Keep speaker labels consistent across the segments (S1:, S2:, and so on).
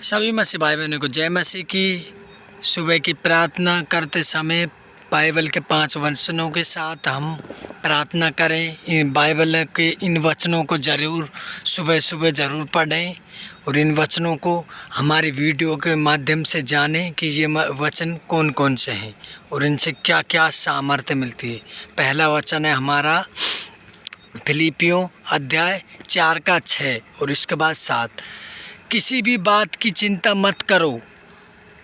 S1: सभी मसीह भाई बहनों को जय मसीह की। सुबह की प्रार्थना करते समय बाइबल के 5 वचनों के साथ हम प्रार्थना करें। इन बाइबल के इन वचनों को ज़रूर सुबह सुबह ज़रूर पढ़ें और इन वचनों को हमारी वीडियो के माध्यम से जानें कि ये वचन कौन कौन से हैं और इनसे क्या क्या सामर्थ्य मिलती है। पहला वचन है हमारा फिलिपियों अध्याय 4 का 6 और इसके बाद 7। किसी भी बात की चिंता मत करो,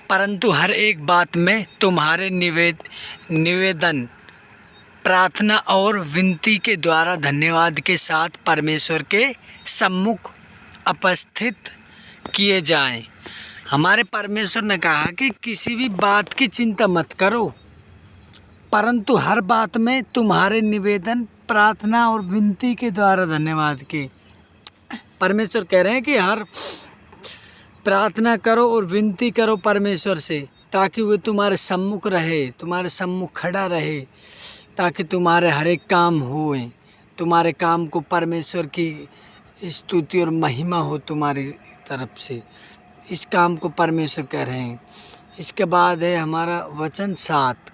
S1: परंतु हर एक बात में तुम्हारे निवेदन प्रार्थना और विनती के द्वारा धन्यवाद के साथ परमेश्वर के सम्मुख उपस्थित किए जाएं। हमारे परमेश्वर ने कहा कि किसी भी बात की चिंता मत करो, परंतु हर बात में तुम्हारे निवेदन प्रार्थना और विनती के द्वारा धन्यवाद के। परमेश्वर कह रहे हैं कि हर प्रार्थना करो और विनती करो परमेश्वर से, ताकि वो तुम्हारे सम्मुख रहे, तुम्हारे सम्मुख खड़ा रहे, ताकि तुम्हारे हर एक काम होए, तुम्हारे काम को परमेश्वर की स्तुति और महिमा हो तुम्हारी तरफ से। इस काम को परमेश्वर कह रहे हैं। इसके बाद है हमारा वचन 7।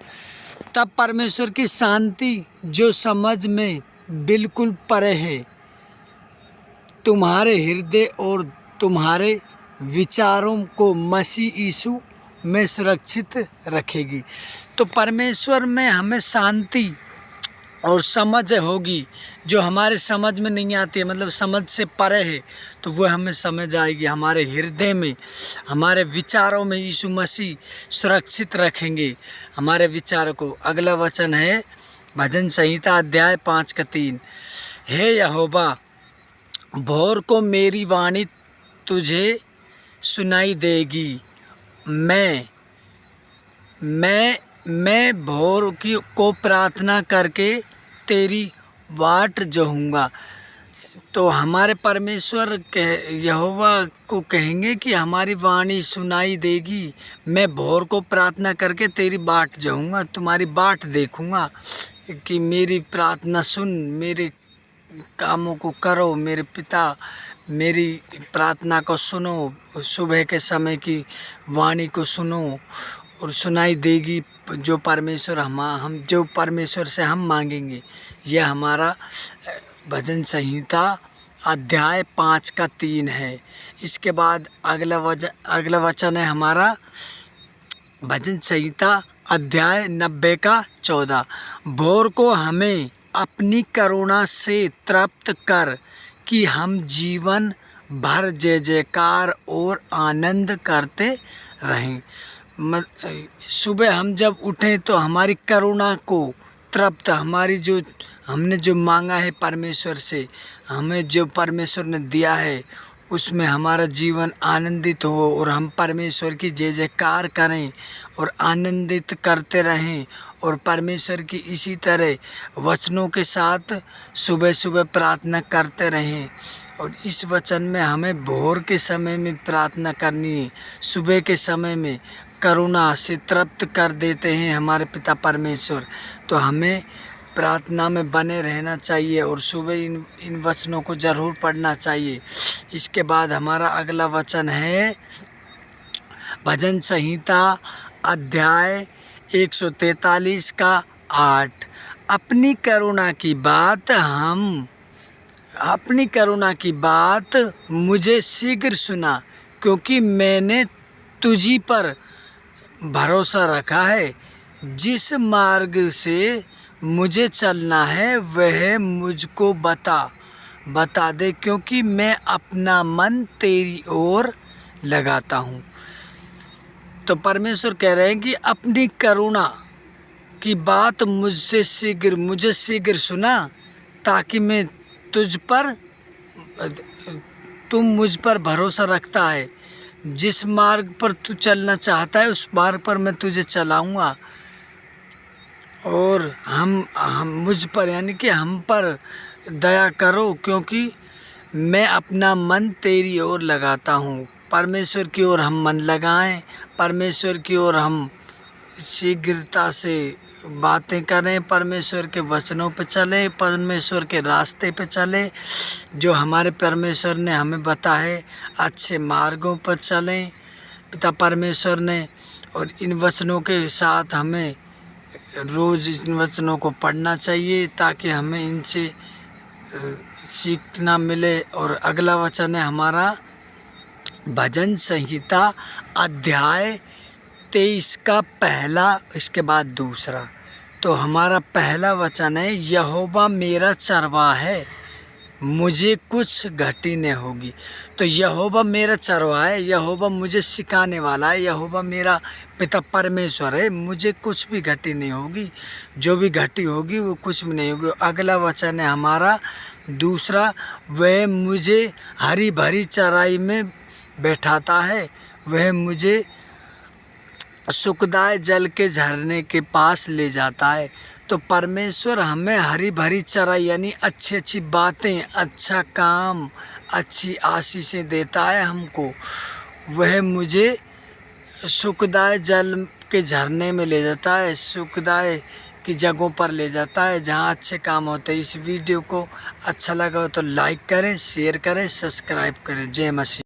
S1: तब परमेश्वर की शांति जो समझ में बिल्कुल परे है, तुम्हारे हृदय और तुम्हारे विचारों को मसीह यीशु में सुरक्षित रखेगी। तो परमेश्वर में हमें शांति और समझ होगी जो हमारे समझ में नहीं आती है, मतलब समझ से परे है, तो वो हमें समझ आएगी। हमारे हृदय में, हमारे विचारों में यीशु मसीह सुरक्षित रखेंगे हमारे विचारों को। अगला वचन है भजन संहिता अध्याय 5 का 3। हे यहोवा, भोर को मेरी वाणी तुझे सुनाई देगी। मैं भोर को प्रार्थना करके तेरी बाट जोहूँगा। तो हमारे परमेश्वर यहोवा को कहेंगे कि हमारी वाणी सुनाई देगी। मैं भोर को प्रार्थना करके तेरी बाट जोहूँगा, तुम्हारी बाट देखूँगा कि मेरी प्रार्थना सुन, मेरे कामों को करो। मेरे पिता, मेरी प्रार्थना को सुनो, सुबह के समय की वाणी को सुनो और सुनाई देगी जो परमेश्वर हम जो परमेश्वर से हम मांगेंगे। यह हमारा भजन संहिता अध्याय 5 का 3 है। इसके बाद अगला वचन है हमारा भजन संहिता अध्याय 90 का 14। भोर को हमें अपनी करुणा से तृप्त कर कि हम जीवन भर जय जयकार और आनंद करते रहें। सुबह हम जब उठें तो हमारी करुणा को तृप्त, हमारी जो हमने जो मांगा है परमेश्वर से, हमें जो परमेश्वर ने दिया है, उसमें हमारा जीवन आनंदित हो और हम परमेश्वर की जय जयकार करें और आनंदित करते रहें और परमेश्वर की इसी तरह वचनों के साथ सुबह सुबह प्रार्थना करते रहें। और इस वचन में हमें भोर के समय में प्रार्थना करनी है। सुबह के समय में करुणा से तृप्त कर देते हैं हमारे पिता परमेश्वर। तो हमें प्रार्थना में बने रहना चाहिए और सुबह इन वचनों को ज़रूर पढ़ना चाहिए। इसके बाद हमारा अगला वचन है भजन संहिता अध्याय 143 का 8। अपनी करुणा की बात मुझे शीघ्र सुना, क्योंकि मैंने तुझी पर भरोसा रखा है। जिस मार्ग से मुझे चलना है वह मुझको बता दे, क्योंकि मैं अपना मन तेरी ओर लगाता हूँ। तो परमेश्वर कह रहे हैं कि अपनी करुणा की बात मुझे शीघ्र सुना, ताकि मैं तुम मुझ पर भरोसा रखता है। जिस मार्ग पर तू चलना चाहता है उस मार्ग पर मैं तुझे चलाऊँगा। और हम मुझ पर, यानी कि हम पर दया करो, क्योंकि मैं अपना मन तेरी ओर लगाता हूँ। परमेश्वर की ओर हम मन लगाएं, परमेश्वर की ओर हम शीघ्रता से बातें करें, परमेश्वर के वचनों पे चलें, परमेश्वर के रास्ते पे चलें, जो हमारे परमेश्वर ने हमें बताए, अच्छे मार्गों पर चलें पिता परमेश्वर ने। और इन वचनों के साथ हमें रोज़ इन वचनों को पढ़ना चाहिए ताकि हमें इनसे सीखना मिले। और अगला वचन है हमारा भजन संहिता अध्याय 23 का पहला, इसके बाद दूसरा। तो हमारा पहला वचन है, यहोवा मेरा चरवाहा है, मुझे कुछ घटी नहीं होगी। तो यहोवा मेरा चरवाहा है, यहोवा मुझे सिखाने वाला है, यहोवा मेरा पिता परमेश्वर है, मुझे कुछ भी घटी नहीं होगी। जो भी घटी होगी वो कुछ भी नहीं होगी। अगला वचन है हमारा दूसरा, वह मुझे हरी भरी चराई में बैठाता है, वह मुझे सुखदायक जल के झरने के पास ले जाता है। तो परमेश्वर हमें हरी भरी चराई यानी अच्छी अच्छी बातें, अच्छा काम, अच्छी आशीषें देता है हमको। वह मुझे सुखदायक जल के झरने में ले जाता है, सुखदायक की जगहों पर ले जाता है जहाँ अच्छे काम होते हैं। इस वीडियो को अच्छा लगा हो तो लाइक करें, शेयर करें, सब्सक्राइब करें। जय मसीह।